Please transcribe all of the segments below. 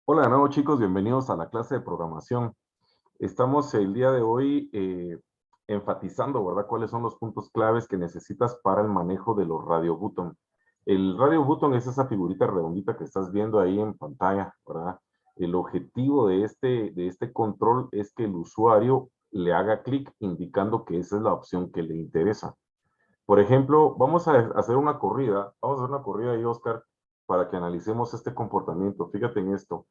Hola de nuevo chicos, bienvenidos a la clase de programación. Estamos el día de hoy enfatizando, ¿verdad? Cuáles son los puntos claves que necesitas para el manejo de los radio button. El radio button es esa figurita redondita que estás viendo ahí en pantalla, ¿verdad? El objetivo de este control es que el usuario le haga clic indicando que esa es la opción que le interesa. Por ejemplo, vamos a hacer una corrida, ahí, Oscar, para que analicemos este comportamiento. Fíjate en esto.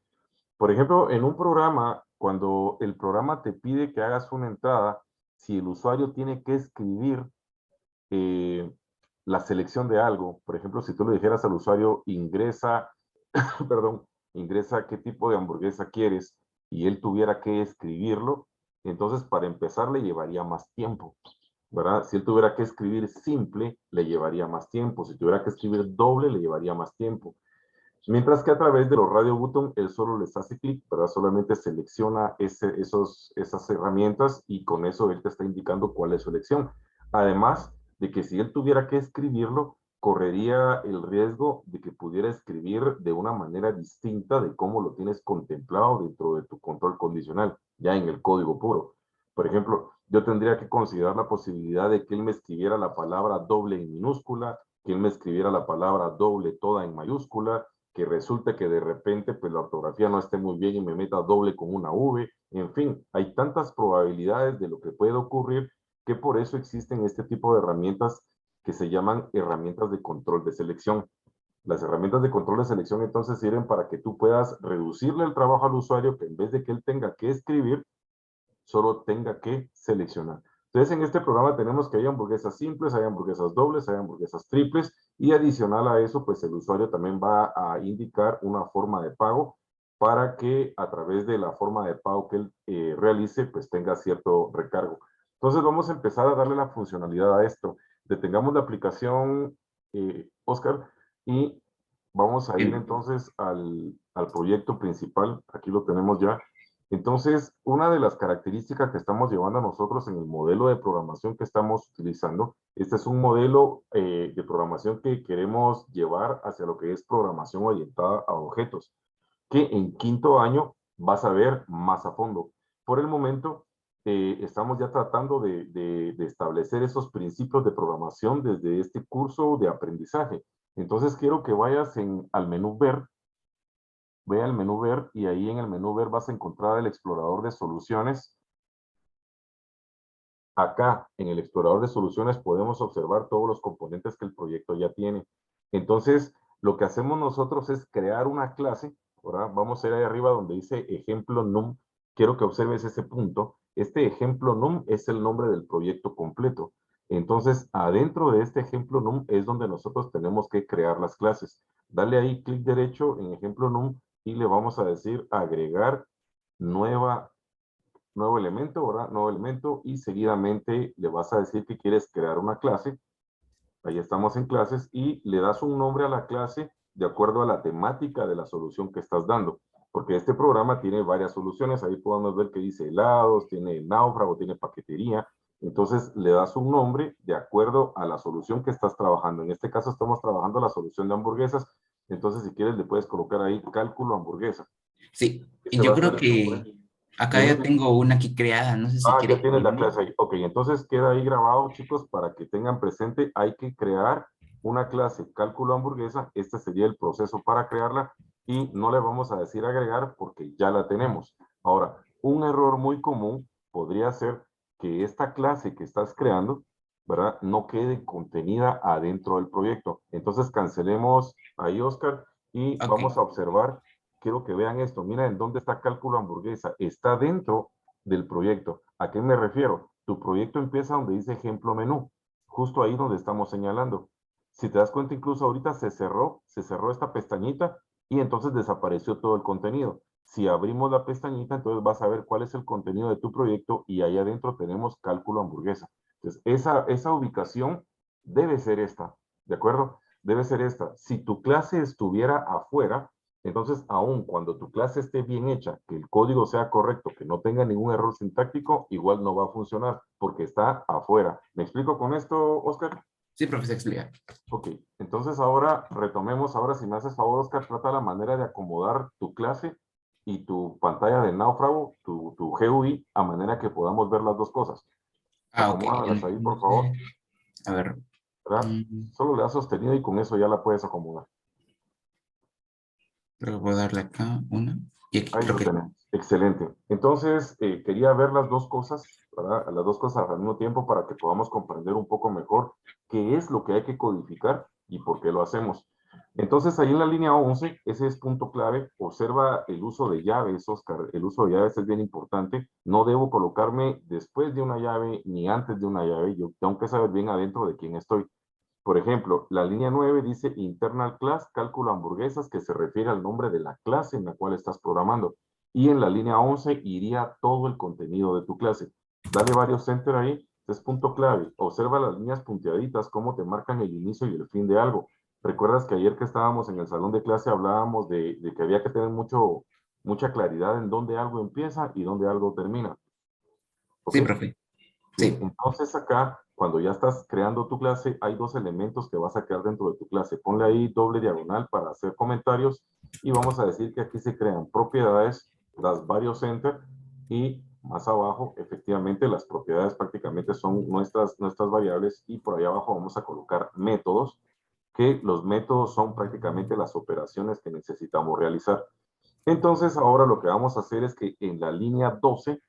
Por ejemplo, en un programa, cuando el programa te pide que hagas una entrada, si el usuario tiene que escribir eh, la selección de algo, por ejemplo, si tú le dijeras al usuario ingresa, perdón, ingresa qué tipo de hamburguesa quieres y él tuviera que escribirlo, entonces para empezar le llevaría más tiempo, ¿verdad? Si él tuviera que escribir simple, le llevaría más tiempo. Si tuviera que escribir doble, le llevaría más tiempo. Mientras que a través de los radio button, él solo les hace clic, ¿verdad? Solamente selecciona esas herramientas y con eso él te está indicando cuál es su elección. Además de que si él tuviera que escribirlo, correría el riesgo de que pudiera escribir de una manera distinta de cómo lo tienes contemplado dentro de tu control condicional, ya en el código puro. Por ejemplo, yo tendría que considerar la posibilidad de que él me escribiera la palabra doble en minúscula, que él me escribiera la palabra doble toda en mayúscula, que resulte que de repente pues la ortografía no esté muy bien y me meta doble con una V. En fin, hay tantas probabilidades de lo que puede ocurrir que por eso existen este tipo de herramientas que se llaman herramientas de control de selección. Las herramientas de control de selección entonces sirven para que tú puedas reducirle el trabajo al usuario, que en vez de que él tenga que escribir, solo tenga que seleccionar. Entonces, en este programa tenemos que hay hamburguesas simples, hay hamburguesas dobles, hay hamburguesas triples, y adicional a eso, pues el usuario también va a indicar una forma de pago para que a través de la forma de pago que él realice, pues tenga cierto recargo. Entonces, vamos a empezar a darle la funcionalidad a esto. Detengamos la aplicación, Oscar, y vamos a ir Bien. entonces al proyecto principal. Aquí lo tenemos ya. Entonces, una de las características que estamos llevando a nosotros en el modelo de programación que estamos utilizando, este es un modelo de programación que queremos llevar hacia lo que es programación orientada a objetos, que en quinto año vas a ver más a fondo. Por el momento, estamos ya tratando de establecer esos principios de programación desde este curso de aprendizaje. Entonces, quiero que vayas al menú Ver. Ve al menú Ver y ahí en el menú Ver vas a encontrar el explorador de soluciones. Acá en el explorador de soluciones podemos observar todos los componentes que el proyecto ya tiene. Entonces, lo que hacemos nosotros es crear una clase, ¿verdad? Vamos a ir ahí arriba donde dice ejemplo num. Quiero que observes ese punto. Este ejemplo num es el nombre del proyecto completo. Entonces, adentro de este ejemplo num es donde nosotros tenemos que crear las clases. Dale ahí clic derecho en ejemplo num y le vamos a decir agregar nueva nuevo elemento, ¿verdad? Nuevo elemento y seguidamente le vas a decir que quieres crear una clase. Ahí estamos en clases y le das un nombre a la clase de acuerdo a la temática de la solución que estás dando. Porque este programa tiene varias soluciones. Ahí podemos ver que dice helados, tiene náufrago, tiene paquetería. Entonces le das un nombre de acuerdo a la solución que estás trabajando. En este caso estamos trabajando la solución de hamburguesas. Entonces si quieres le puedes colocar ahí cálculo hamburguesa. Sí, y Este va yo a ser creo el nombre. que acá Dime. ya tengo una aquí creada, no sé si Ah, ya quiere que tienes le la envíe. clase ahí. Ok, entonces queda ahí grabado, chicos, para que tengan presente, hay que crear una clase cálculo hamburguesa. Este sería el proceso para crearla y no le vamos a decir agregar porque ya la tenemos. Ahora, un error muy común podría ser que esta clase que estás creando, ¿verdad? No quede contenida adentro del proyecto. Entonces cancelemos ahí, Oscar, y Ok, vamos a observar. Quiero que vean esto. Mira en dónde está cálculo hamburguesa. Está dentro del proyecto. ¿A qué me refiero? Tu proyecto empieza donde dice ejemplo menú, justo ahí donde estamos señalando. Si te das cuenta, incluso ahorita se cerró esta pestañita y entonces desapareció todo el contenido. Si abrimos la pestañita, entonces vas a ver cuál es el contenido de tu proyecto y ahí adentro tenemos cálculo hamburguesa. Entonces, esa ubicación debe ser esta, ¿de acuerdo? Debe ser esta. Si tu clase estuviera afuera, entonces, aun cuando tu clase esté bien hecha, que el código sea correcto, que no tenga ningún error sintáctico, igual no va a funcionar porque está afuera. ¿Me explico con esto, Oscar? sí, profesor, explica. Ok, entonces ahora retomemos, ahora si me haces favor, Oscar, trata la manera de acomodar tu clase y tu pantalla de náufrago, tu GUI, a manera que podamos ver las dos cosas. Ok. Acomódalas ahí, por favor. A ver. ¿Verdad? Solo le das sostenido y con eso ya la puedes acomodar. Creo que puedo darle acá una. Y aquí Ahí creo lo que. tenemos. Excelente. Entonces, quería ver las dos cosas, ¿verdad? Las dos cosas al mismo tiempo para que podamos comprender un poco mejor qué es lo que hay que codificar y por qué lo hacemos. Entonces, ahí en la línea 11, ese es punto clave. Observa el uso de llaves, Oscar. El uso de llaves es bien importante. No debo colocarme después de una llave ni antes de una llave. Yo tengo que saber bien adentro de quién estoy. Por ejemplo, la línea 9 dice internal class, cálculo hamburguesas, que se refiere al nombre de la clase en la cual estás programando. Y en la línea 11 iría todo el contenido de tu clase. Dale varios enter ahí, es punto clave. Observa las líneas punteaditas, cómo te marcan el inicio y el fin de algo. ¿Recuerdas que ayer que estábamos en el salón de clase hablábamos de que había que tener mucha claridad en dónde algo empieza y dónde algo termina? ¿Ok? Sí, profe. Sí, Sí. entonces acá, cuando ya estás creando tu clase, hay dos elementos que vas a crear dentro de tu clase. Ponle ahí doble diagonal para hacer comentarios y vamos a decir que aquí se crean propiedades, das varios enter y más abajo, efectivamente, las propiedades prácticamente son nuestras variables y por ahí abajo vamos a colocar métodos, que los métodos son prácticamente las operaciones que necesitamos realizar. Entonces, ahora lo que vamos a hacer es que en la línea 12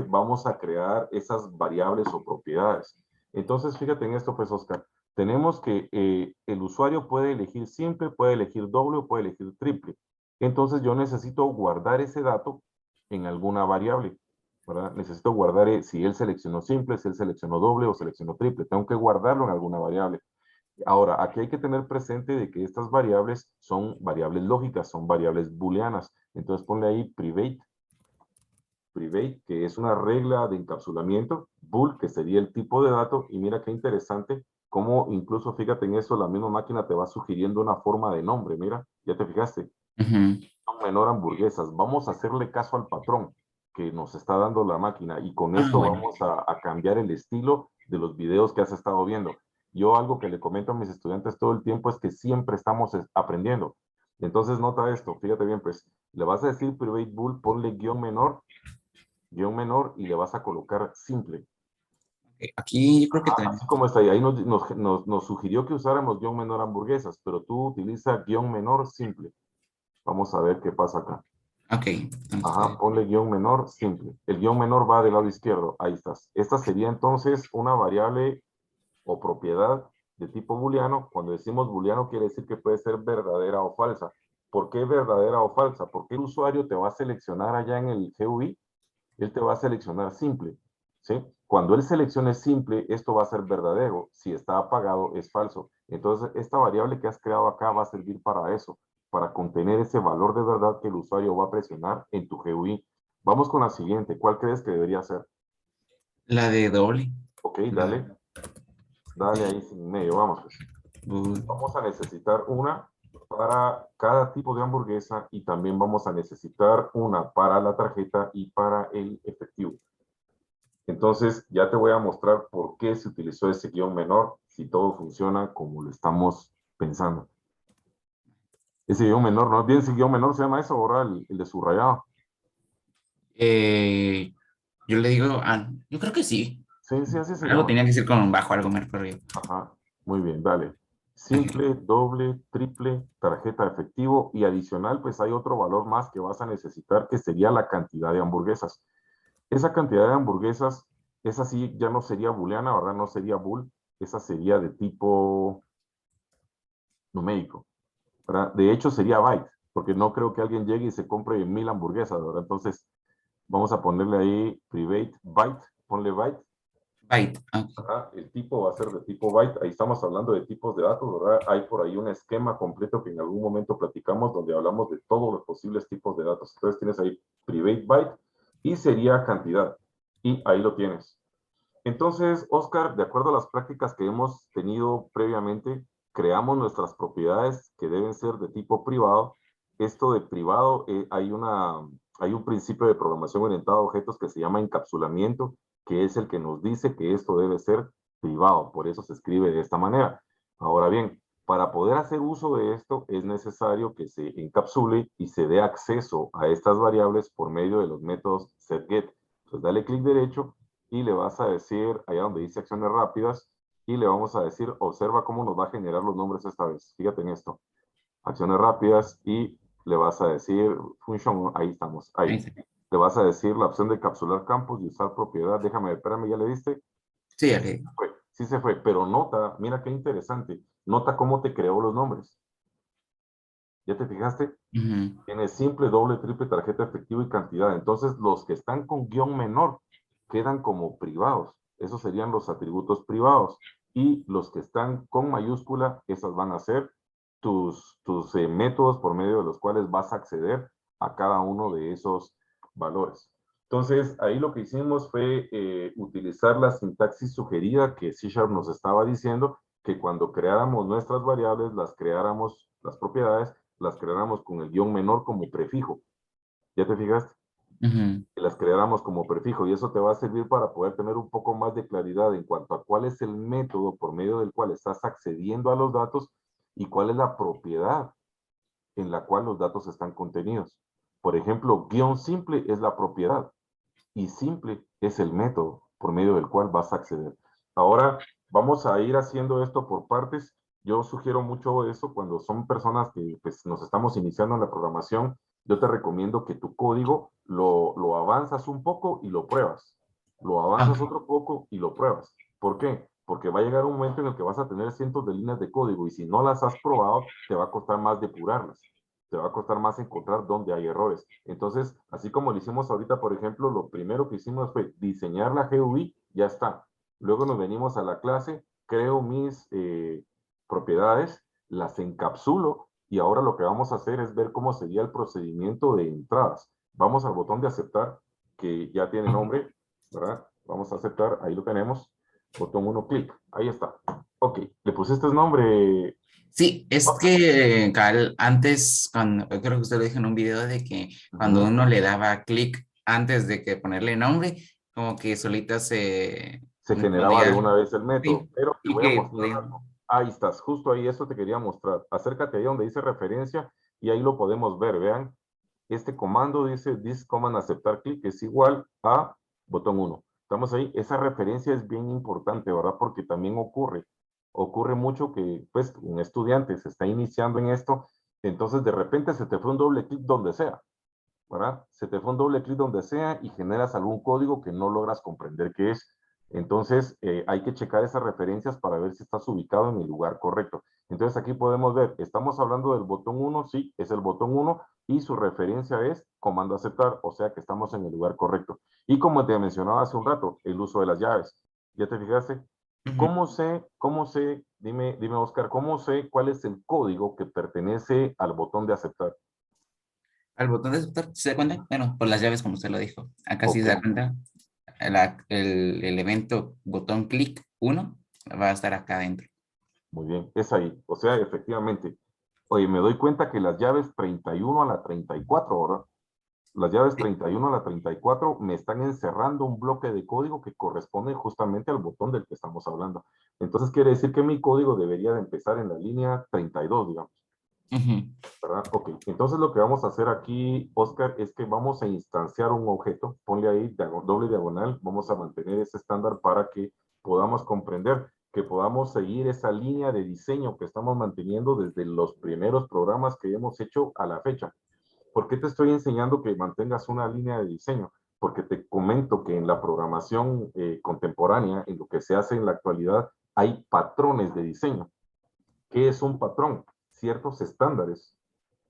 vamos a crear esas variables o propiedades. Entonces, fíjate en esto, pues, Oscar. Tenemos que el usuario puede elegir simple, puede elegir doble o puede elegir triple. Entonces, yo necesito guardar ese dato en alguna variable, ¿verdad? Necesito guardar si él seleccionó simple, si él seleccionó doble o seleccionó triple. Tengo que guardarlo en alguna variable. Ahora, aquí hay que tener presente de que estas variables son variables lógicas, son variables booleanas. Entonces, ponle ahí private, que es una regla de encapsulamiento, bool, que sería el tipo de dato, y mira qué interesante, cómo incluso, fíjate en eso, la misma máquina te va sugiriendo una forma de nombre, mira, ya te fijaste, menor hamburguesas, vamos a hacerle caso al patrón que nos está dando la máquina, y con Ah, esto bueno. vamos a cambiar el estilo de los videos que has estado viendo. Yo algo que le comento a mis estudiantes todo el tiempo es que siempre estamos aprendiendo. Entonces nota esto, fíjate bien, pues le vas a decir private bool, ponle guión menor y le vas a colocar simple. Aquí yo creo que también. Así como está ahí, ahí nos sugirió que usáramos guión menor hamburguesas, pero tú utiliza guión menor simple. Vamos a ver qué pasa acá. Ok, Ajá, entonces. ponle guión menor simple. El guión menor va del lado izquierdo, ahí estás. Esta sería entonces una variable o propiedad de tipo booleano. Cuando decimos booleano quiere decir que puede ser verdadera o falsa. ¿Por qué verdadera o falsa? Porque el usuario te va a seleccionar allá en el GUI, él te va a seleccionar simple, ¿sí? Cuando él seleccione simple, esto va a ser verdadero. Si está apagado, es falso. Entonces, esta variable que has creado acá va a servir para eso, para contener ese valor de verdad que el usuario va a presionar en tu GUI. Vamos con la siguiente. ¿Cuál crees que debería ser? La de doble. Ok, La, dale ahí sin medio, vamos pues. Vamos a necesitar una para cada tipo de hamburguesa y también vamos a necesitar una para la tarjeta y para el efectivo. Entonces, ya te voy a mostrar por qué se utilizó ese guión menor, si todo funciona como lo estamos pensando. Ese guión menor, ¿no? Bien, ese guión menor se llama eso, ahora el de subrayado. eh, yo le digo, yo creo que sí. Sí, sí, así se Algo llama. tenía que ser con bajo, algo me recuerdo yo. Ajá, muy bien, dale. Ok. Simple, doble, triple, tarjeta de efectivo y adicional, pues hay otro valor más que vas a necesitar, que sería la cantidad de hamburguesas. Esa cantidad de hamburguesas, esa sí ya no sería booleana, ¿verdad? No sería bool, esa sería de tipo numérico, ¿verdad? De hecho sería byte, porque no creo que alguien llegue y se compre 1000 hamburguesas, ¿verdad? Entonces vamos a ponerle ahí private byte, ponle byte, Byte. Ok. ¿verdad? El tipo va a ser de tipo byte, ahí estamos hablando de tipos de datos, ¿verdad? Hay por ahí un esquema completo que en algún momento platicamos donde hablamos de todos los posibles tipos de datos. Entonces tienes ahí private byte y sería cantidad, y ahí lo tienes. Entonces, Oscar, de acuerdo a las prácticas que hemos tenido previamente, creamos nuestras propiedades que deben ser de tipo privado. Esto de privado, hay un principio de programación orientada a objetos que se llama encapsulamiento, que es el que nos dice que esto debe ser privado. Por eso se escribe de esta manera. Ahora bien, Para poder hacer uso de esto es necesario que se encapsule y se dé acceso a estas variables por medio de los métodos setGet. Entonces dale clic derecho y le vas a decir, allá donde dice acciones rápidas, y le vamos a decir, observa cómo nos va a generar los nombres esta vez. Fíjate en esto. Acciones rápidas y le vas a decir, function, ahí estamos, Ahí ahí. está. Le vas a decir la opción de capsular campos y usar propiedad. Déjame, espérame, ¿ya le diste? Sí, ya le- Sí se fue, pero nota, mira qué interesante, nota cómo te creó los nombres. ¿Ya te fijaste? Ujú. Tiene simple, doble, triple, tarjeta efectiva y cantidad. Entonces, los que están con guión menor quedan como privados. Esos serían los atributos privados. Y los que están con mayúscula, esas van a ser tus métodos por medio de los cuales vas a acceder a cada uno de esos valores. Entonces, ahí lo que hicimos fue utilizar la sintaxis sugerida que C# nos estaba diciendo, que cuando creáramos nuestras variables, las creáramos, las propiedades, las creáramos con el guión menor como prefijo. ¿Ya te fijaste? Ujú. Que las creáramos como prefijo y eso te va a servir para poder tener un poco más de claridad en cuanto a cuál es el método por medio del cual estás accediendo a los datos y cuál es la propiedad en la cual los datos están contenidos. Por ejemplo, guión simple es la propiedad y simple es el método por medio del cual vas a acceder. Ahora vamos a ir haciendo esto por partes. Yo sugiero mucho eso cuando son personas que pues, nos estamos iniciando en la programación. Yo te recomiendo que tu código lo avanzas un poco y lo pruebas. Lo avanzas Ok. otro poco y lo pruebas. ¿Por qué? Porque va a llegar un momento en el que vas a tener cientos de líneas de código y si no las has probado, te va a costar más depurarlas, te va a costar más encontrar dónde hay errores. Entonces, así como lo hicimos ahorita, por ejemplo, lo primero que hicimos fue diseñar la GUI, ya está. Luego nos venimos a la clase, creo mis propiedades, las encapsulo y ahora lo que vamos a hacer es ver cómo sería el procedimiento de entradas. Vamos al botón de aceptar, que ya tiene Ok. nombre, ¿verdad? Vamos a aceptar, ahí lo tenemos. Botón 1, clic, ahí está. Ok, ¿le pusiste nombre? Sí, es que antes, cuando, creo que usted lo dijo en un video de que cuando Ujú. uno le daba clic antes de que ponerle nombre, como que solita se Se generaba de podía, una vez el método, sí, pero te y voy a que mostrar podía. algo. Ahí estás, justo ahí, eso te quería mostrar. Acércate ahí donde dice referencia y ahí lo podemos ver. Vean, este comando dice this command aceptar clic es igual a botón 1. Estamos ahí, esa referencia es bien importante, ¿verdad? Porque también ocurre mucho que pues un estudiante se está iniciando en esto, entonces de repente se te fue un doble clic donde sea, ¿verdad? Se te fue un doble clic donde sea y generas algún código que no logras comprender qué es. Entonces, hay que checar esas referencias para ver si estás ubicado en el lugar correcto. Entonces, aquí podemos ver, estamos hablando del botón 1, sí, es el botón 1 y su referencia es comando aceptar, o sea que estamos en el lugar correcto. Y como te mencionaba hace un rato, el uso de las llaves. ¿Ya te fijaste? Ujú. Cómo sé, dime Oscar, cómo sé cuál es el código que pertenece al botón de aceptar? Al botón de aceptar, ¿se da cuenta? Bueno, por las llaves, como usted lo dijo. Acá sí Ok, se da cuenta. El evento botón clic uno va a estar acá adentro. muy bien, es ahí. O sea, efectivamente. Oye, me doy cuenta que las llaves 31 a la 34, ¿verdad? Las llaves Sí. 31 a la 34 me están encerrando un bloque de código que corresponde justamente al botón del que estamos hablando. Entonces quiere decir que mi código debería de empezar en la línea 32, digamos, Ujú. ¿verdad? Ok, entonces lo que vamos a hacer aquí, Oscar, es que vamos a instanciar un objeto, ponle ahí doble diagonal, vamos a mantener ese estándar para que podamos comprender, que podamos seguir esa línea de diseño que estamos manteniendo desde los primeros programas que hemos hecho a la fecha. ¿Por qué te estoy enseñando que mantengas una línea de diseño? Porque te comento que en la programación contemporánea, en lo que se hace en la actualidad, hay patrones de diseño. ¿Qué es un patrón? Ciertos estándares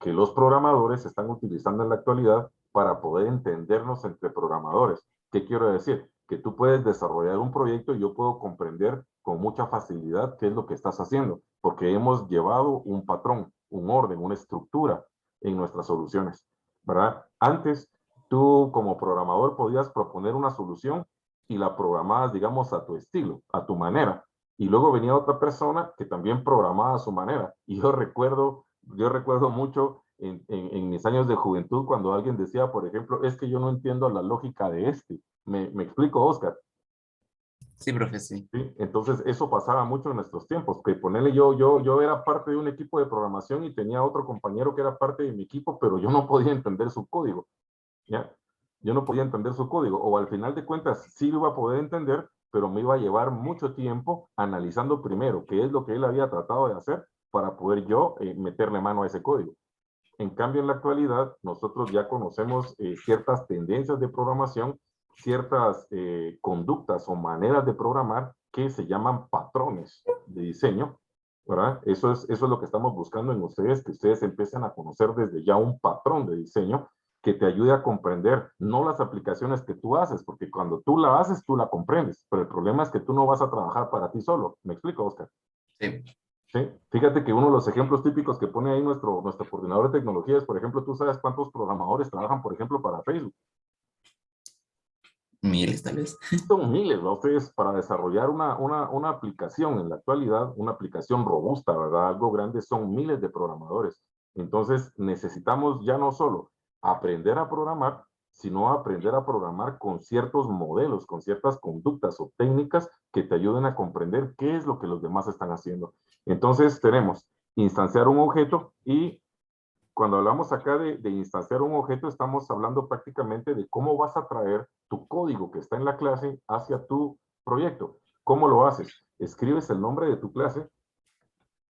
que los programadores están utilizando en la actualidad para poder entendernos entre programadores. ¿Qué quiero decir? Que tú puedes desarrollar un proyecto y yo puedo comprender con mucha facilidad qué es lo que estás haciendo, porque hemos llevado un patrón, un orden, una estructura en nuestras soluciones, ¿verdad? Antes, tú como programador podías proponer una solución y la programabas, digamos, a tu estilo, a tu manera. Y luego venía otra persona que también programaba a su manera. Y yo recuerdo mucho en mis años de juventud cuando alguien decía, por ejemplo, es que yo no entiendo la lógica de este. Me explico, Oscar. Sí, profe, sí. ¿sí? Entonces, eso pasaba mucho en nuestros tiempos, que ponerle yo era parte de un equipo de programación y tenía otro compañero que era parte de mi equipo, pero yo no podía entender su código, ¿ya? Yo no podía entender su código, o al final de cuentas sí lo iba a poder entender, pero me iba a llevar mucho tiempo analizando primero qué es lo que él había tratado de hacer para poder yo meterle mano a ese código. En cambio, en la actualidad, nosotros ya conocemos ciertas tendencias de programación, ciertas conductas o maneras de programar que se llaman patrones de diseño, ¿verdad? Eso es lo que estamos buscando en ustedes, que ustedes empiecen a conocer desde ya un patrón de diseño que te ayude a comprender, no las aplicaciones que tú haces, porque cuando tú la haces, tú la comprendes, pero el problema es que tú no vas a trabajar para ti solo. ¿Me explico, Oscar? Sí. Sí, fíjate que uno de los ejemplos típicos que pone ahí nuestro coordinador de tecnologías, por ejemplo, tú sabes cuántos programadores trabajan, por ejemplo, para Facebook. Miles, tal vez. Son miles, ¿no? Ustedes para desarrollar una aplicación en la actualidad, una aplicación robusta, ¿verdad? Algo grande, son miles de programadores. Entonces, necesitamos ya no solo aprender a programar, sino aprender a programar con ciertos modelos, con ciertas conductas o técnicas que te ayuden a comprender qué es lo que los demás están haciendo. Entonces, tenemos instanciar un objeto y cuando hablamos acá de instanciar un objeto, estamos hablando prácticamente de cómo vas a traer tu código que está en la clase hacia tu proyecto. ¿Cómo lo haces? Escribes el nombre de tu clase.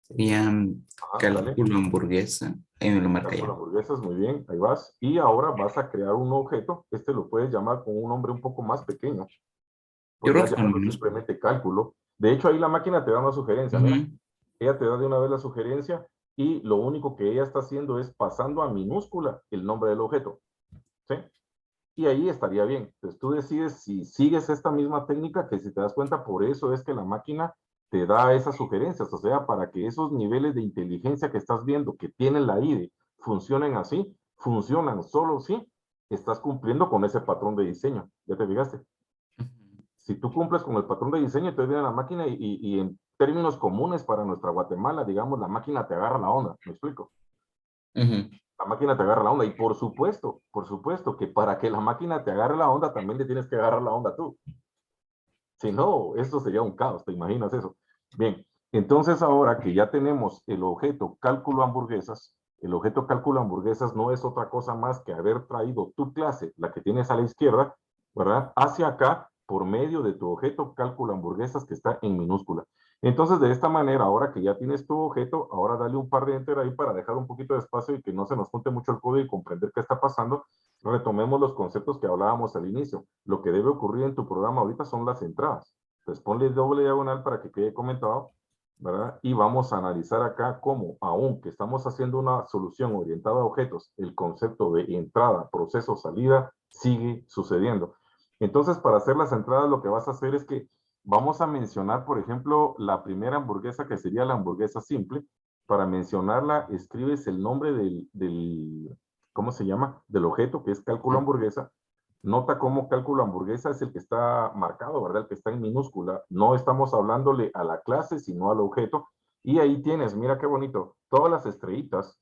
Sería Ajá, dale. cálculo hamburguesa. Ahí me lo marca Cálculo ya. hamburguesas, muy bien, ahí vas. Y ahora vas a crear un objeto. Este lo puedes llamar con un nombre un poco más pequeño. Yo creo Podrías que con llamarlo minúscula. simplemente cálculo. De hecho, ahí la máquina te da una sugerencia. Mira, Ujú. ella te da de una vez la sugerencia y lo único que ella está haciendo es pasando a minúscula el nombre del objeto. ¿Sí? Y ahí estaría bien. Entonces tú decides si sigues esta misma técnica, que si te das cuenta, por eso es que la máquina te da esas sugerencias, o sea, para que esos niveles de inteligencia que estás viendo que tiene la IDE funcionen así, funcionan solo si estás cumpliendo con ese patrón de diseño. ¿Ya te fijaste? Si tú cumples con el patrón de diseño, entonces viene la máquina y en términos comunes para nuestra Guatemala, digamos, la máquina te agarra la onda. ¿Me explico? Ujú. La máquina te agarra la onda. Y por supuesto que para que la máquina te agarre la onda, también le tienes que agarrar la onda tú. Si no, esto sería un caos, ¿te imaginas eso? Bien, entonces ahora que ya tenemos el objeto cálculo hamburguesas, el objeto cálculo hamburguesas no es otra cosa más que haber traído tu clase, la que tienes a la izquierda, ¿verdad? Hacia acá por medio de tu objeto cálculo hamburguesas que está en minúscula. Entonces, de esta manera, ahora que ya tienes tu objeto, ahora dale un par de enter ahí para dejar un poquito de espacio y que no se nos junte mucho el código y comprender qué está pasando. Retomemos los conceptos que hablábamos al inicio. Lo que debe ocurrir en tu programa ahorita son las entradas. Entonces, ponle doble diagonal para que quede comentado, ¿verdad? Y vamos a analizar acá cómo, aunque estamos haciendo una solución orientada a objetos, el concepto de entrada, proceso, salida, sigue sucediendo. Entonces, para hacer las entradas, lo que vas a hacer es que vamos a mencionar, por ejemplo, la primera hamburguesa, que sería la hamburguesa simple. Para mencionarla, escribes el nombre ¿cómo se llama? Del objeto, que es cálculo hamburguesa. Nota cómo cálculo hamburguesa es el que está marcado, ¿verdad? El que está en minúscula. No estamos hablándole a la clase, sino al objeto. Y ahí tienes, mira qué bonito, todas las estrellitas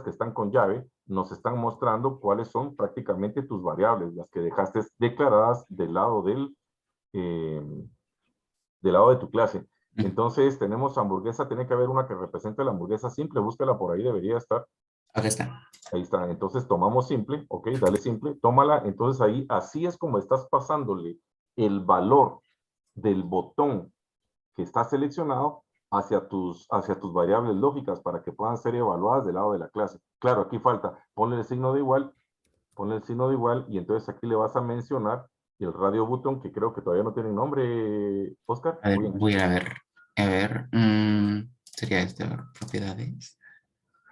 que están con llave, nos están mostrando cuáles son prácticamente tus variables, las que dejaste declaradas eh, del lado de tu clase. Ujú. Entonces tenemos hamburguesa, tiene que haber una que represente la hamburguesa simple, búscala por ahí, debería estar. Acá está. Ahí está, entonces tomamos simple, ok, dale simple, tómala, entonces ahí, así es como estás pasándole el valor del botón que está seleccionado hacia tus variables lógicas para que puedan ser evaluadas del lado de la clase. Claro, aquí falta, ponle el signo de igual, ponle el signo de igual y entonces aquí le vas a mencionar el radio button que creo que todavía no tiene nombre, Oscar. A ver, Uy, voy a ver. A ver. Sería este, a ver, propiedades.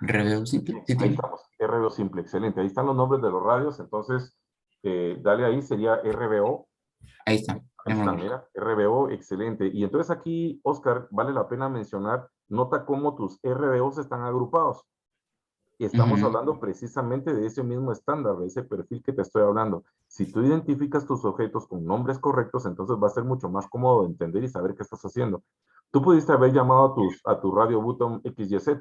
Review simple. Sí ahí tiene. estamos, RBO simple, excelente. Ahí están los nombres de los radios, entonces dale ahí, sería RBO. Ahí está. Ahí Ya me lo está, marco. mira, RBO, excelente. Y entonces aquí, Oscar, vale la pena mencionar, nota cómo tus RBOs están agrupados. Y estamos Ujú. hablando precisamente de ese mismo estándar, de ese perfil que te estoy hablando. Si tú identificas tus objetos con nombres correctos, entonces va a ser mucho más cómodo entender y saber qué estás haciendo. Tú pudiste haber llamado a tu radio button XYZ,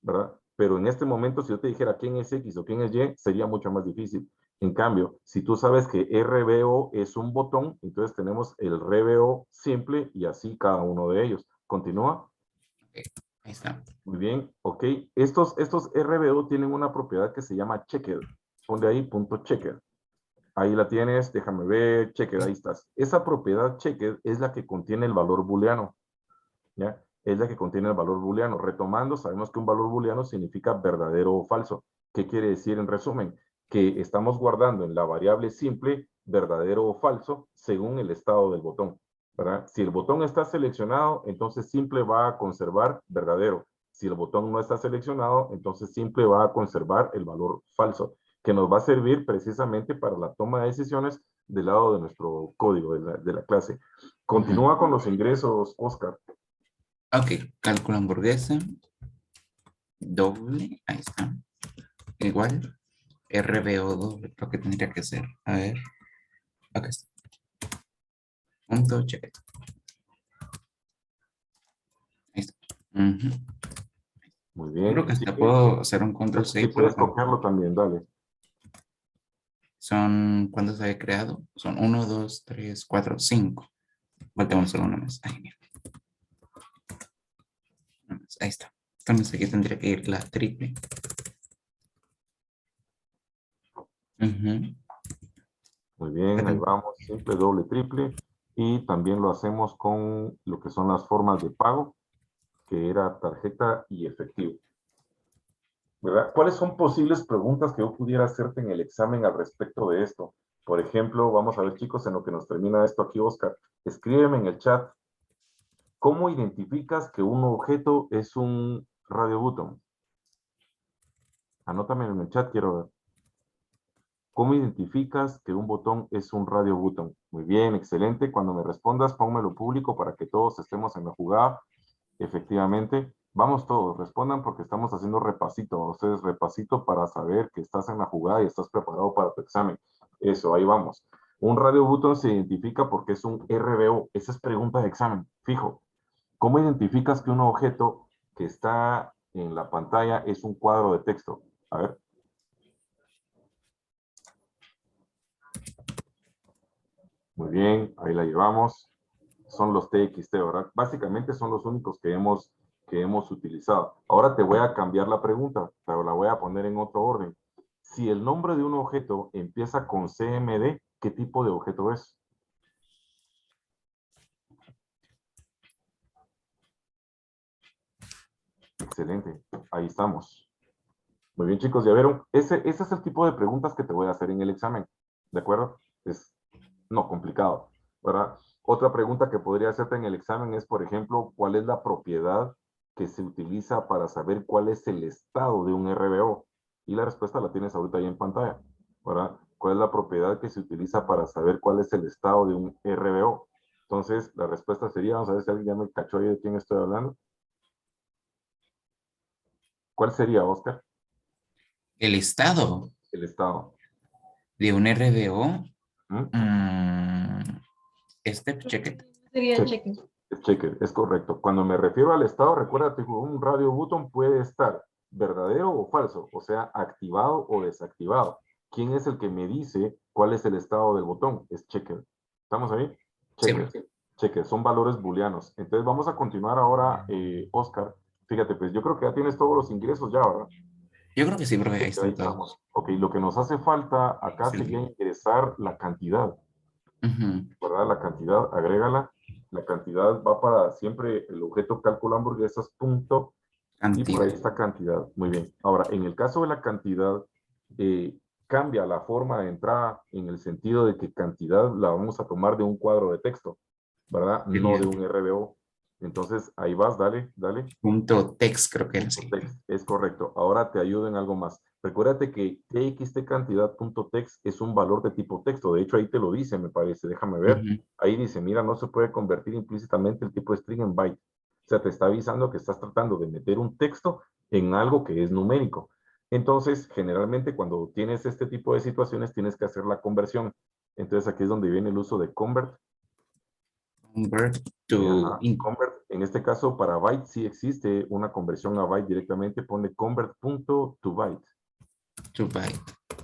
¿verdad? Pero en este momento, si yo te dijera quién es X o quién es Y, sería mucho más difícil. En cambio, si tú sabes que RBO es un botón, entonces tenemos el RBO simple y así cada uno de ellos. Continúa. Ok, ahí está. Muy bien, ok. Estos RBO tienen una propiedad que se llama checked. Ponle ahí punto checked. Ahí la tienes, déjame ver, checked, ahí estás. Esa propiedad checked es la que contiene el valor booleano, ¿ya? Es la que contiene el valor booleano. Retomando, sabemos que un valor booleano significa verdadero o falso. ¿Qué quiere decir en resumen? Que estamos guardando en la variable simple verdadero o falso según el estado del botón, ¿verdad? Si el botón está seleccionado, entonces simple va a conservar verdadero. Si el botón no está seleccionado, entonces simple va a conservar el valor falso, que nos va a servir precisamente para la toma de decisiones del lado de nuestro código de la clase. Continúa con los ingresos, Oscar. Ok, cálculo hamburguesa. Doble, ahí está. Igual, RBO doble, lo que tendría que ser. A ver, acá está. Punto, check. Ahí está. Ujú. Muy Yo creo bien. que Sí, hasta puedo hacer un control si C para puedes ver. copiarlo también, dale. Son, ¿cuántos había creado? Son 1, 2, 3, 4, 5. Faltamos solo uno más. Ay, mira. Uno más. Ahí está. Entonces aquí tendría que ir la triple. Ujú. Muy bien, ahí vamos. Simple, doble, triple. Y también lo hacemos con lo que son las formas de pago, que era tarjeta y efectivo. ¿Verdad? ¿Cuáles son posibles preguntas que yo pudiera hacerte en el examen al respecto de esto? Por ejemplo, vamos a ver, chicos, en lo que nos termina esto aquí, Oscar. Escríbeme en el chat. ¿Cómo identificas que un objeto es un radio button? Anótame en el chat, quiero ver. ¿Cómo identificas que un botón es un radio button? Muy bien, excelente. Cuando me respondas, pónmelo público para que todos estemos en la jugada. Efectivamente. Vamos todos, respondan porque estamos haciendo repasito. Ustedes repasito para saber que estás en la jugada y estás preparado para tu examen. Eso, ahí vamos. Un radio button se identifica porque es un RBO. Esa es pregunta de examen. Fijo. ¿Cómo identificas que un objeto que está en la pantalla es un cuadro de texto? A ver. Muy bien, ahí la llevamos. Son los TXT, ¿verdad? Básicamente son los únicos que hemos utilizado. Ahora te voy a cambiar la pregunta, pero la voy a poner en otro orden. Si el nombre de un objeto empieza con CMD, ¿qué tipo de objeto es? Excelente, ahí estamos. Muy bien, chicos, ya vieron. Ese es el tipo de preguntas que te voy a hacer en el examen, ¿de acuerdo? Es no complicado, ¿verdad? Otra pregunta que podría hacerte en el examen es, por ejemplo, ¿cuál es la propiedad que se utiliza para saber cuál es el estado de un RBO? Y la respuesta la tienes ahorita ahí en pantalla, ¿verdad? ¿Cuál es la propiedad que se utiliza para saber cuál es el estado de un RBO? Entonces, la respuesta sería, vamos a ver si alguien ya me cachó ahí de quién estoy hablando. ¿Cuál sería, Oscar? El estado El estado. de un RBO. ¿Mm? Check it. Sería Check. cheque. Checker, es correcto. Cuando me refiero al estado, recuérdate que un radio button puede estar verdadero o falso, o sea, activado o desactivado. ¿Quién es el que me dice cuál es el estado del botón? Es checker. ¿Estamos ahí? Sí, Checker. Checker, son valores booleanos. Entonces vamos a continuar ahora, Oscar. Fíjate, pues yo creo que ya tienes todos los ingresos ya, ¿verdad? yo creo que sí, profe, ahí Ahí están estamos. todos. Ok, lo que nos hace falta acá Sí. sería ingresar la cantidad. Ujú. ¿Verdad? La cantidad, agrégala. La cantidad va para siempre el objeto cálculo hamburguesas punto y por ahí Cantidad. está cantidad. Muy bien. Ahora, en el caso de la cantidad, eh, cambia la forma de entrada en el sentido de que cantidad la vamos a tomar de un cuadro de texto, ¿verdad? No de Genial. un RBO. Entonces, ahí vas, dale, dale. Punto text, creo que era así. Text, es correcto. Ahora te ayudo en algo más. Recuérdate que txtCantidad.text es un valor de tipo texto. De hecho, ahí te lo dice, me parece. Déjame ver. Ujú. Ahí dice, mira, no se puede convertir implícitamente el tipo de string en byte. O sea, te está avisando que estás tratando de meter un texto en algo que es numérico. Entonces, generalmente cuando tienes este tipo de situaciones, tienes que hacer la conversión. Entonces, aquí es donde viene el uso de convert. Convert to Ajá, convert, en este caso para byte sí existe una conversión a byte directamente, pone convert.toByte. byte.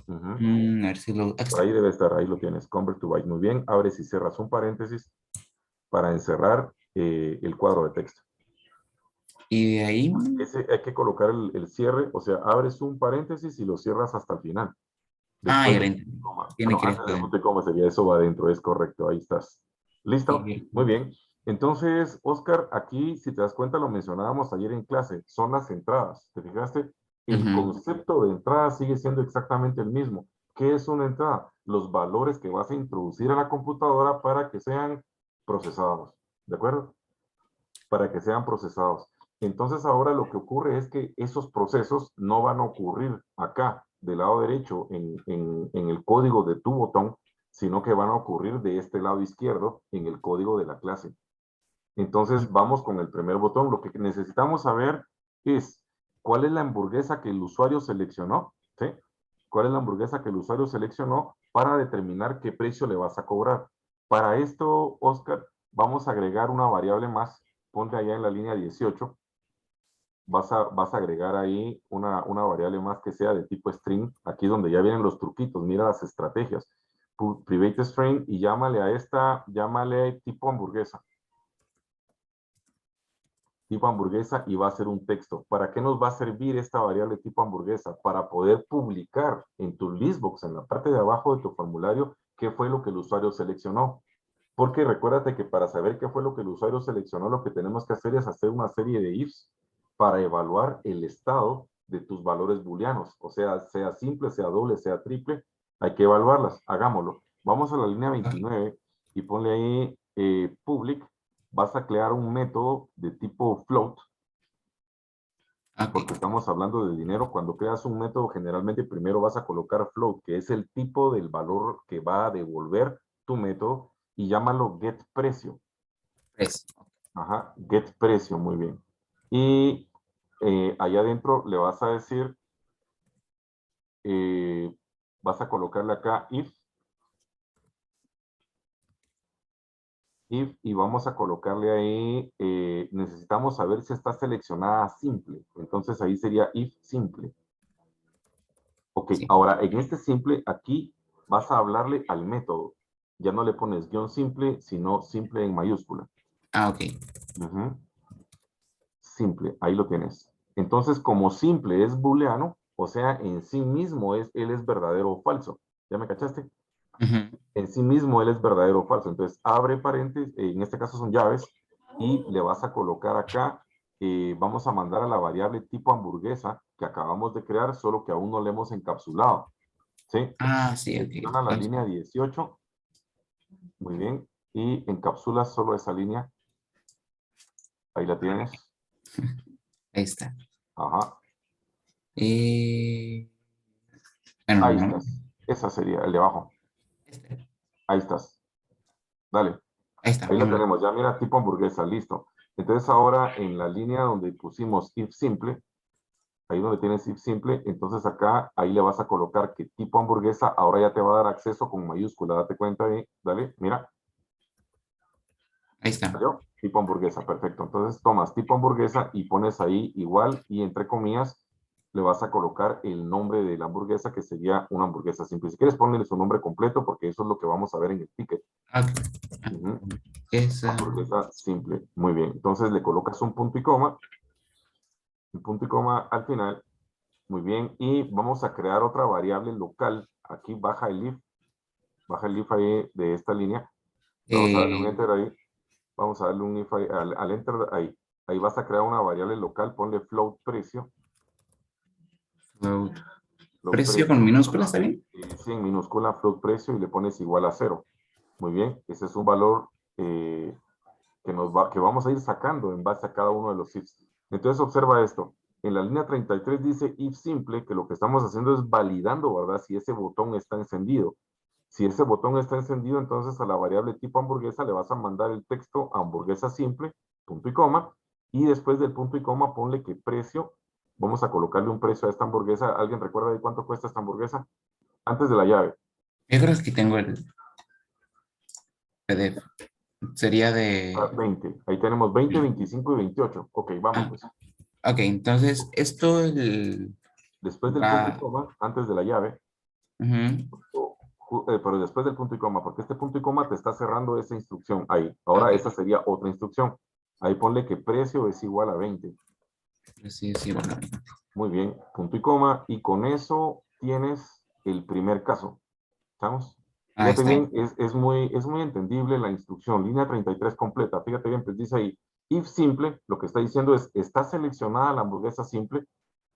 Ujú. A ver si lo... Aquí Por ahí está. debe estar, ahí lo tienes. Convert to byte. Muy bien. Abres y cierras un paréntesis para encerrar el cuadro de texto. Y de ahí... Ese hay que colocar el cierre, o sea, abres un paréntesis y lo cierras hasta el final. Ah, Después ya lo del punto y entendí. coma. Ah, Tiene no, que ir antes esto del punto adentro. y coma sería eso va adentro, es correcto, ahí estás. ¿Listo? Sí, Muy bien. Entonces, Oscar, aquí, si te das cuenta, lo mencionábamos ayer en clase, son las entradas. ¿Te fijaste? El ujú. concepto de entrada sigue siendo exactamente el mismo. ¿Qué es una entrada? Los valores que vas a introducir a la computadora para que sean procesados. ¿De acuerdo? Para que sean procesados. Entonces ahora lo que ocurre es que esos procesos no van a ocurrir acá, del lado derecho, en el código de tu botón, sino que van a ocurrir de este lado izquierdo, en el código de la clase. Entonces vamos con el primer botón. Lo que necesitamos saber es cuál es la hamburguesa que el usuario seleccionó, ¿sí? ¿Cuál es la hamburguesa que el usuario seleccionó para determinar qué precio le vas a cobrar? Para esto, Oscar, vamos a agregar una variable más. Ponte allá en la línea 18. Vas a agregar ahí una variable más que sea de tipo string. Aquí donde ya vienen los truquitos. Mira las estrategias. Private string y llámale a esta, llámale tipo hamburguesa y va a ser un texto. ¿Para qué nos va a servir esta variable tipo hamburguesa? Para poder publicar en tu listbox, en la parte de abajo de tu formulario, qué fue lo que el usuario seleccionó. Porque recuérdate que para saber qué fue lo que el usuario seleccionó, lo que tenemos que hacer es hacer una serie de ifs para evaluar el estado de tus valores booleanos. O sea simple, sea doble, sea triple, hay que evaluarlas. Hagámoslo. Vamos a la línea Ok. 29 y ponle ahí public. Vas a crear un método de tipo float, Ok. porque estamos hablando de dinero. Cuando creas un método, generalmente primero vas a colocar float, que es el tipo del valor que va a devolver tu método, y llámalo getPrecio. Tres. Ajá, getPrecio, muy bien. Y allá adentro le vas a decir, eh, vas a colocarle acá if, y vamos a colocarle ahí, necesitamos saber si está seleccionada simple. Entonces ahí sería if simple. Ok, Sí. ahora en este simple, aquí vas a hablarle al método. Ya no le pones guión simple, sino simple en mayúscula. Ah, ok. Ujú. Simple, ahí lo tienes. Entonces, como simple es booleano, o sea, en sí mismo él es verdadero o falso. ¿Ya me cachaste? Ujú. En sí mismo él es verdadero o falso. Entonces, abre paréntesis, en este caso son llaves, y le vas a colocar acá, vamos a mandar a la variable tipo hamburguesa que acabamos de crear, solo que aún no le hemos encapsulado. ¿Sí? Ah, sí, ok. Selecciona la Vamos. línea 18, muy bien, y encapsula solo esa línea. Ahí la tienes. Ahí está. Ajá. Eh, bueno, Ahí no. estás. Esa sería el de abajo. Este. Ahí estás. Dale. Ahí está. Ahí Ya la me lo... tenemos. Ya mira, tipo hamburguesa. Listo. Entonces ahora en la línea donde pusimos if simple, ahí donde tienes if simple, entonces acá, ahí le vas a colocar que tipo hamburguesa ahora ya te va a dar acceso con mayúscula. Date cuenta ahí. Dale, mira. Ahí está. ¿Salió? Tipo hamburguesa, perfecto. Entonces tomas tipo hamburguesa y pones ahí igual y entre comillas le vas a colocar el nombre de la hamburguesa que sería una hamburguesa simple. Si quieres ponle su nombre completo porque eso es lo que vamos a ver en el ticket. Ok. Ujú. Esa. Hamburguesa simple. Muy bien. Entonces le colocas un punto y coma al final. Muy bien. Y vamos a crear otra variable local. Aquí baja el if ahí de esta línea. Vamos a darle un eh, enter ahí. Vamos a darle un if ahí, al enter ahí. Ahí vas a crear una variable local, ponle float precio. float. Float Precio con precio. minúsculas, Ajá. ¿está bien? Sí, en minúscula float precio y le pones igual a 0. Muy bien. Ese es un valor que vamos a ir sacando en base a cada uno de los ifs. Entonces observa esto. En la línea 33 dice if simple, que lo que estamos haciendo es validando, ¿verdad? Si ese botón está encendido. Si ese botón está encendido, entonces a la variable tipo hamburguesa le vas a mandar el texto hamburguesa simple, punto y coma, y después del punto y coma ponle que precio, vamos a colocarle un precio a esta hamburguesa. ¿Alguien recuerda de cuánto cuesta esta hamburguesa? Antes de la llave. Yo creo que aquí tengo el PDF. Sería de... 20. Ahí tenemos 20, 25 y 28. Ok, vamos Ah, pues. ok, entonces esto el, Después del punto y va... coma, antes de la llave, Pero después del punto y coma, porque este punto y coma te está cerrando esa instrucción ahí. Ahora Ok. esa sería otra instrucción. Ahí ponle que precio es igual a 20. Sí, sí, bueno. Muy bien, punto y coma. Y con eso tienes el primer caso. ¿Estamos? Ahí Fíjate está. bien, es muy entendible la instrucción. Línea 33 completa. Fíjate bien, pues dice ahí, if simple, lo que está diciendo es, está seleccionada la hamburguesa simple.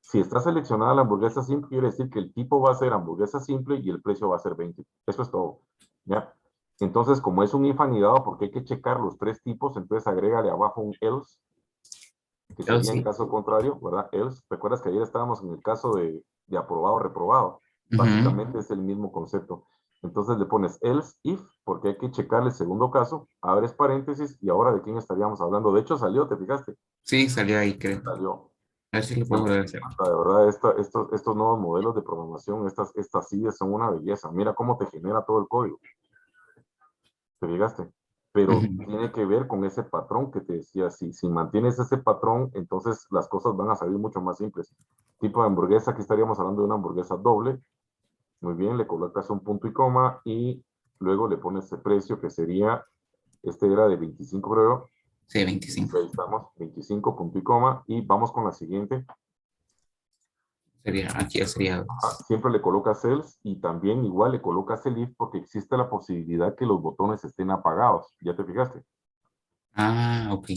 Si está seleccionada la hamburguesa simple, quiere decir que el tipo va a ser hamburguesa simple y el precio va a ser 20. Eso es todo. ¿Ya? Entonces, como es un if anidado, porque hay que checar los tres tipos, entonces agrégale abajo un else, que Yo sería en sí. caso contrario, ¿verdad? Else. ¿Recuerdas que ayer estábamos en el caso de aprobado o reprobado? Ujú. Básicamente es el mismo concepto. Entonces le pones else if, porque hay que checar el segundo caso, abres paréntesis y ahora de quién estaríamos hablando. De hecho salió, ¿te fijaste? Sí, salió ahí, creo. Salió. A ver si lo Me puedo volver a hacer. encanta, de verdad, estos nuevos modelos de programación, estas sillas son una belleza. Mira cómo te genera todo el código. ¿Te fijaste? Pero Ujú. tiene que ver con ese patrón que te decía. Si mantienes ese patrón, entonces las cosas van a salir mucho más simples. Tipo de hamburguesa, aquí estaríamos hablando de una hamburguesa doble. Muy bien, le colocas un punto y coma y luego le pones el precio que sería, este era de 25, creo. Sí, 25. Ahí estamos, 25 punto y coma. Y vamos con la siguiente. Sería, aquí ya sería dos. Siempre le colocas else y también igual le colocas el if porque existe la posibilidad que los botones estén apagados. ¿Ya te fijaste? Ah, ok.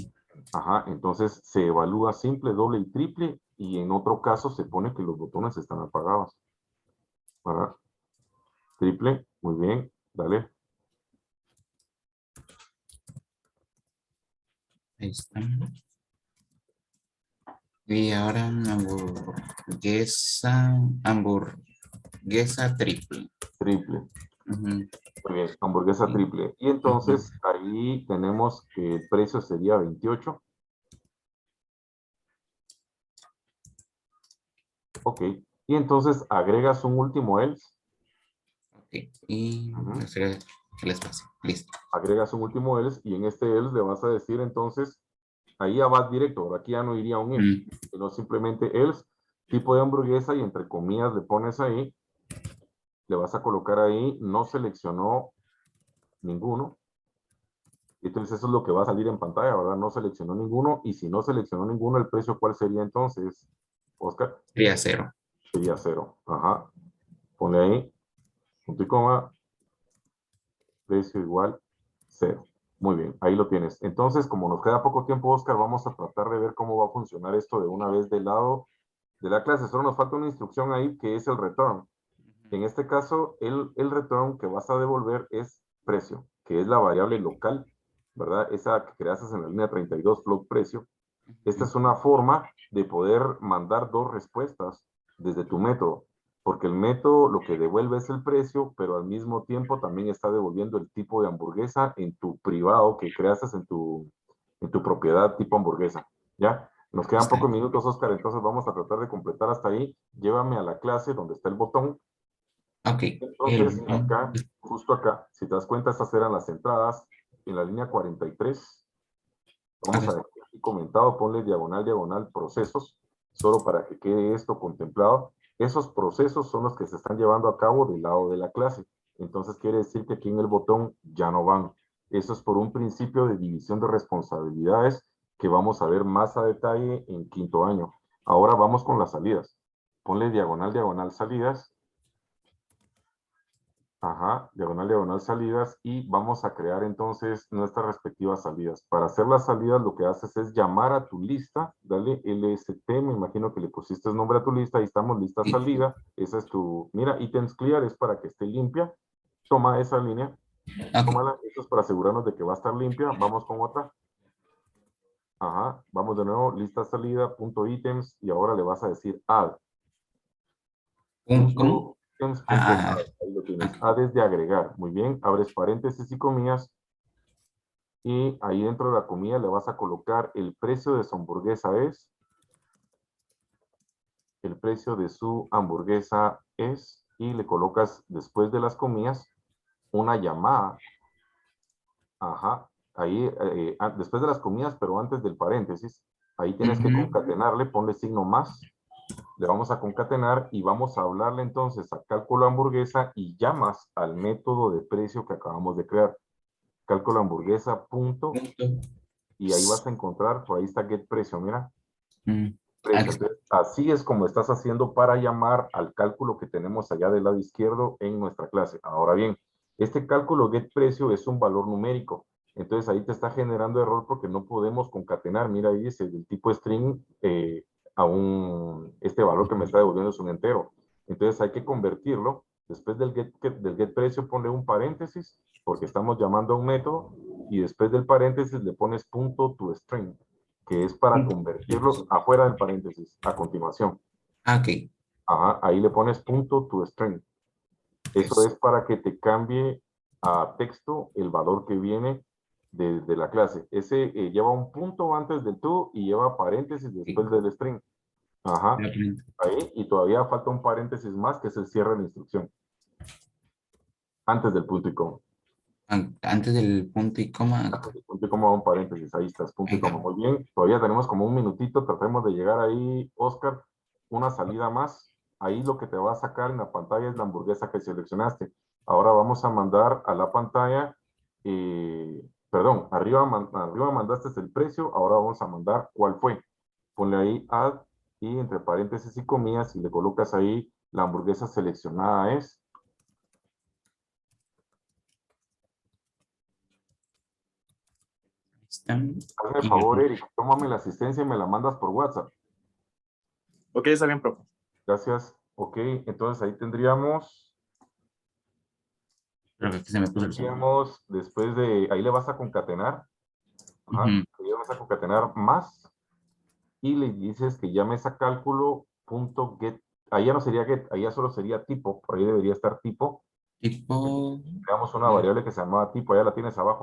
Ajá, entonces se evalúa simple, doble y triple y en otro caso se pone que los botones están apagados. ¿Verdad? Triple, muy bien, dale. Ahí está. Y ahora una hamburguesa triple. Triple, Ujú. muy bien, hamburguesa Sí. triple. Y Ujú. entonces ahí tenemos que el precio sería 28. Ok, y entonces agregas un último else. Ok. Y Ujú. hacer el espacio. Listo. Agregas un último else y en este else le vas a decir entonces, ahí ya vas directo, ¿verdad? Aquí ya no iría un if, Mm. sino simplemente else, tipo de hamburguesa y entre comillas le pones ahí, le vas a colocar ahí, no seleccionó ninguno. Y entonces eso es lo que va a salir en pantalla, ¿verdad? No seleccionó ninguno. Y si no seleccionó ninguno, el precio, ¿cuál sería entonces, Oscar? Sería cero. Sería cero. Ajá. Ponle ahí, punto y coma, precio igual cero. Muy bien, ahí lo tienes. Entonces, como nos queda poco tiempo, Oscar, vamos a tratar de ver cómo va a funcionar esto de una vez del lado de la clase. Solo nos falta una instrucción ahí que es el return. En este caso, el return que vas a devolver es precio, que es la variable local, ¿verdad? Esa que creaste en la línea 32, float precio. Esta Ujú. es una forma de poder mandar dos respuestas desde tu método, porque el método lo que devuelve es el precio, pero al mismo tiempo también está devolviendo el tipo de hamburguesa en tu privado que creaste en tu propiedad tipo hamburguesa. ¿Ya? Nos quedan Está. pocos minutos, Oscar, entonces vamos a tratar de completar hasta ahí. Llévame a la clase donde está el botón. Ok. El Entonces, botón. acá, justo acá, si te das cuenta, estas eran las entradas en la línea 43. Vamos a Ok. dejar aquí comentado, ponle diagonal, diagonal, procesos, solo para que quede esto contemplado. Esos procesos son los que se están llevando a cabo del lado de la clase. Entonces quiere decir que aquí en el botón ya no van. Eso es por un principio de división de responsabilidades que vamos a ver más a detalle en quinto año. Ahora vamos con las salidas. Ponle diagonal, diagonal, salidas. Ajá, diagonal, diagonal, salidas y vamos a crear entonces nuestras respectivas salidas. Para hacer las salidas lo que haces es llamar a tu lista, dale LST, me imagino que le pusiste nombre a tu lista, ahí estamos, lista Sí. salida, esa es tu, mira, ítems clear es para que esté limpia, toma esa línea, Ok. tómala, esto es para asegurarnos de que va a estar limpia, vamos con otra, ajá, vamos de nuevo, lista salida, punto ítems y ahora le vas a decir add, ¿Cómo? punto ítems, punto Ah, add, ahí lo tienes, ok. add es de agregar, muy bien, abres paréntesis y comillas, y ahí dentro de la comida le vas a colocar el precio de su hamburguesa es, el precio de su hamburguesa es, y le colocas después de las comidas una llamada, ajá, ahí después de las comidas, pero antes del paréntesis, ahí tienes que Ujú. concatenarle, ponle signo más, le vamos a concatenar y vamos a hablarle entonces a cálculo hamburguesa y llamas al método de precio que acabamos de crear. Cálculo hamburguesa punto, Punto. y ahí vas a encontrar, por ahí está get precio, mira, Mm, precio. aquí. Entonces, así es como estás haciendo para llamar al cálculo que tenemos allá del lado izquierdo en nuestra clase. Ahora bien, este cálculo get precio es un valor numérico. Entonces ahí te está generando error porque no podemos concatenar. Mira, ahí dice del tipo string este valor que me está devolviendo es un entero. Entonces hay que convertirlo. Después del get precio ponle un paréntesis porque estamos llamando a un método y después del paréntesis le pones punto to string, que es para convertirlo afuera del paréntesis, a continuación. Ah, ok. Ajá, ahí le pones punto to string. Eso Es- es para que te cambie a texto el valor que viene de la clase. Ese lleva un punto antes del to y lleva paréntesis después ok. del string. Ajá, Ya aprendí. ahí, y todavía falta un paréntesis más, que es el cierre de la instrucción, antes del punto y coma. Antes del punto y coma. Antes del punto y coma, un paréntesis, ahí estás, punto Ahí y coma. está. Muy bien, todavía tenemos como un minutito, tratemos de llegar ahí, Oscar, una salida más. Ahí lo que te va a sacar en la pantalla es la hamburguesa que seleccionaste. Ahora vamos a mandar a la pantalla, perdón, arriba mandaste el precio, ahora vamos a mandar cuál fue. Ponle ahí add y entre paréntesis y comillas y le colocas ahí la hamburguesa seleccionada es. Están. Hazme el Y favor, Eric, tómame la asistencia y me la mandas por WhatsApp. Ok, está bien, profe. Gracias. Ok, entonces ahí tendríamos, creo que aquí se me puso el sonido. después de, ahí le vas a concatenar, ajá, Ujú. ahí le vas a concatenar más y le dices que llames a cálculo punto get, ahí ya no sería get, ahí ya solo sería tipo, por ahí debería estar tipo. Tipo. Creamos una variable que se llamaba tipo, allá la tienes abajo.